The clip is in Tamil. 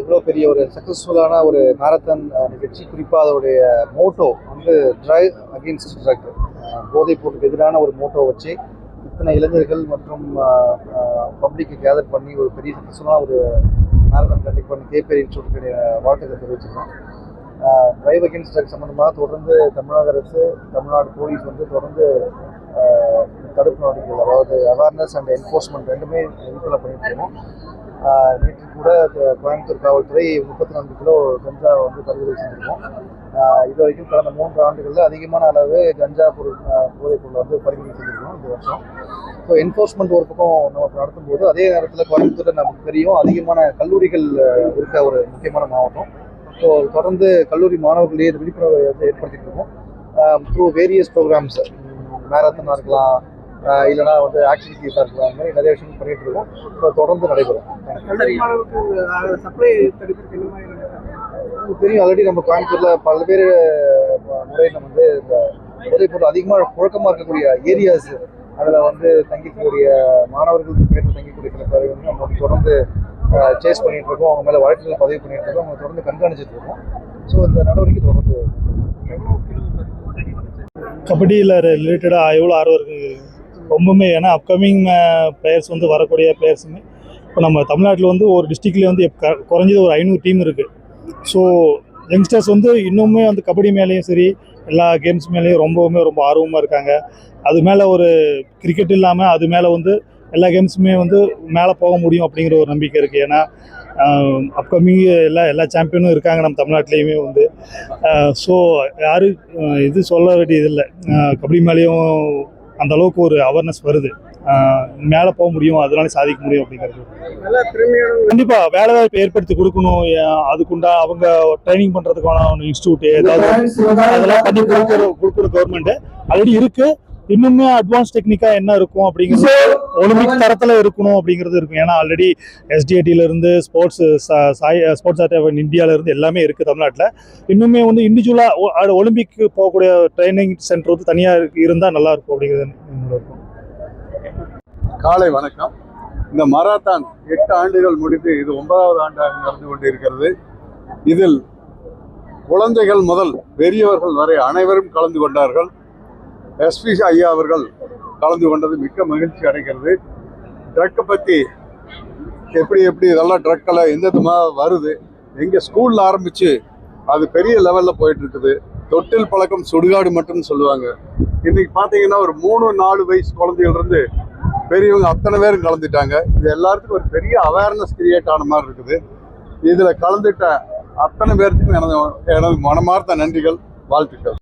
இவ்வளோ பெரிய ஒரு சக்ஸஸ்ஃபுல்லான ஒரு மேரத்தான் நிகழ்ச்சி. குறிப்பாக அதோடைய மோட்டோ வந்து ட்ரைவ் அகெயின்ஸ்ட் ட்ரக், போதைப் பொருளுக்கு எதிரான ஒரு மோட்டோ வச்சு இத்தனை இளைஞர்கள் மற்றும் பப்ளிக்கை கேதர் பண்ணி ஒரு பெரிய சக்ஸஸ்ஃபுல்லான ஒரு மேரத்தான் கண்டக்ட் பண்ணி கேபேரி இன்ஸ்டியூட்டுடைய வாழ்த்துக்களை தெரிவிச்சிருக்கோம். ட்ரைவ் அகெயின்ஸ்ட் ட்ரக் சம்மந்தமாக தொடர்ந்து தமிழக அரசு, தமிழ்நாடு போலீஸ் வந்து தொடர்ந்து தடுப்பு நடவடிக்கைகள், அதாவது அவேர்னஸ் அண்ட் என்ஃபோர்ஸ்மெண்ட் ரெண்டுமே ஈக்குவலாக பண்ணிட்டு இருக்கோம். நேற்று கூட கோயம்புத்தூர் காவல்துறை 34 கிலோ கஞ்சா வந்து பறிமுதல் செஞ்சுருக்கோம். இது வரைக்கும் கடந்த 3 ஆண்டுகளில் அதிகமான அளவு கஞ்சா போதைப் பொருளை வந்து பறிமுதல் செஞ்சுருக்கோம் இந்த வருஷம். ஸோ என்ஃபோர்ஸ்மெண்ட் ஒரு பக்கம் நம்ம நடத்தும் போது, அதே நேரத்தில் கோயம்புத்தூர் நமக்கு தெரியும் அதிகமான கல்லூரிகள் இருக்க ஒரு முக்கியமான மாவட்டம். ஸோ தொடர்ந்து கல்லூரி மாணவர்களே விழிப்புணர்வை வந்து ஏற்படுத்திட்டு இருக்கோம். த்ரூ வேரியஸ் ப்ரோக்ராம்ஸ், மேரத்தனாக இருக்கலாம், இல்லைனா வந்து ஆக்டிவிட்டிஸாக இருக்கலாம், அந்த மாதிரி நிறைய விஷயம் பண்ணிட்டு இருக்கோம். தொடர்ந்து நடைபெறும். தெரியும், ஆல்ரெடி நம்ம கோயம்புத்தூரில் பல்வேறு முறையில் நம்ம வந்து இந்த போதைப் பொருள் அதிகமாக புழக்கமாக இருக்கக்கூடிய ஏரியாஸ், அதில் வந்து தங்கிக்கூடிய மாணவர்களுக்கு பேரில் தங்கிக்கூடிய சில பேர் வந்து நம்ம தொடர்ந்து சேஸ் பண்ணிகிட்டு இருக்கோம். அவங்க மேலே வழக்குகள் பதிவு பண்ணிகிட்டு இருக்கோம். அவங்க தொடர்ந்து கண்காணிச்சுட்டு இருக்கோம். ஸோ இந்த நடவடிக்கை தொடர்ந்து. கபடியில் ரிலேட்டடாக எவ்வளோ ஆர்வம் இருக்குது ரொம்பவுமே. ஏன்னா அப்கமிங் பிளேயர்ஸ் வந்து வரக்கூடிய பிளேயர்ஸுமே இப்போ நம்ம தமிழ்நாட்டில் வந்து ஒரு டிஸ்ட்ரிக்ட்லேயே வந்து குறைஞ்சது ஒரு 500 டீம் இருக்குது. ஸோ யங்ஸ்டர்ஸ் வந்து இன்னுமே வந்து கபடி மேலேயும் சரி, எல்லா கேம்ஸ் மேலேயும் ரொம்ப ஆர்வமாக இருக்காங்க. அது மேலே ஒரு கிரிக்கெட் இல்லாமல் அது மேலே வந்து எல்லா கேம்ஸுமே வந்து மேலே போக முடியும் அப்படிங்கிற ஒரு நம்பிக்கை இருக்குது. ஏன்னா அப்கமிங் எல்லா சாம்பியனும் இருக்காங்க நம்ம தமிழ்நாட்டிலையுமே வந்து. ஸோ யாரும் இது சொல்ல வேண்டியதில்லை, கபடி மேலேயும் அந்த அளவுக்கு ஒரு அவேர்னஸ் வருது. மேலே போக முடியும், அதனால சாதிக்க முடியும் அப்படிங்கிறது. கண்டிப்பாக வேலை வாய்ப்பு ஏற்படுத்தி கொடுக்கணும். அதுக்குண்டா அவங்க ட்ரைனிங் பண்ணுறதுக்கான இன்ஸ்டியூட் ஏதாவது அதெல்லாம் பண்ணி கொடுக்கணும் கவர்மெண்ட். ஆல்ரெடி இருக்குது. இன்னுமே அட்வான்ஸ் டெக்னிக்காக என்ன இருக்கும் அப்படிங்கிறது ஒலிம்பிக் தரத்தில் இருக்கணும் அப்படிங்கிறது இருக்கும். ஏன்னா ஆல்ரெடி SDAT ஸ்போர்ட்ஸ் இந்தியாவிலேருந்து எல்லாமே இருக்குது தமிழ்நாட்டில். இன்னுமே வந்து இண்டிவிஜுவலாக ஒலிம்பிக் போகக்கூடிய ட்ரைனிங் சென்டர் வந்து தனியாக இருந்தால் நல்லாயிருக்கும் அப்படிங்கிறது என்னோட இருக்கும். காலை வணக்கம். இந்த மராத்தான் 8 ஆண்டுகள் முடித்து இது 9வது ஆண்டாக நடந்து கொண்டிருக்கிறது. இதில் குழந்தைகள் முதல் பெரியவர்கள் வரை அனைவரும் கலந்து கொண்டார்கள். SP ஐயா அவர்கள் கலந்து கொண்டது மிக்க மகிழ்ச்சி அடைகிறது. ட்ரக்கை பற்றி எப்படி இதெல்லாம் ட்ரக்கில் எந்தெந்த வருது, எங்கள் ஸ்கூலில் ஆரம்பித்து அது பெரிய லெவலில் போயிட்டு இருக்குது. தொட்டில் பழக்கம் சுடுகாடு மட்டும்னு சொல்லுவாங்க. இன்றைக்கி பார்த்தீங்கன்னா ஒரு 3-4 வயசு குழந்தைகள்லேருந்து பெரியவங்க அத்தனை பேரும் கலந்துட்டாங்க. இது எல்லாத்துக்கும் ஒரு பெரிய அவேர்னஸ் கிரியேட் ஆன மாதிரி இருக்குது. இதில் கலந்துட்ட அத்தனை பேர்த்துக்கும் எனது மனமார்ந்த நன்றிகள், வாழ்த்துக்கள்.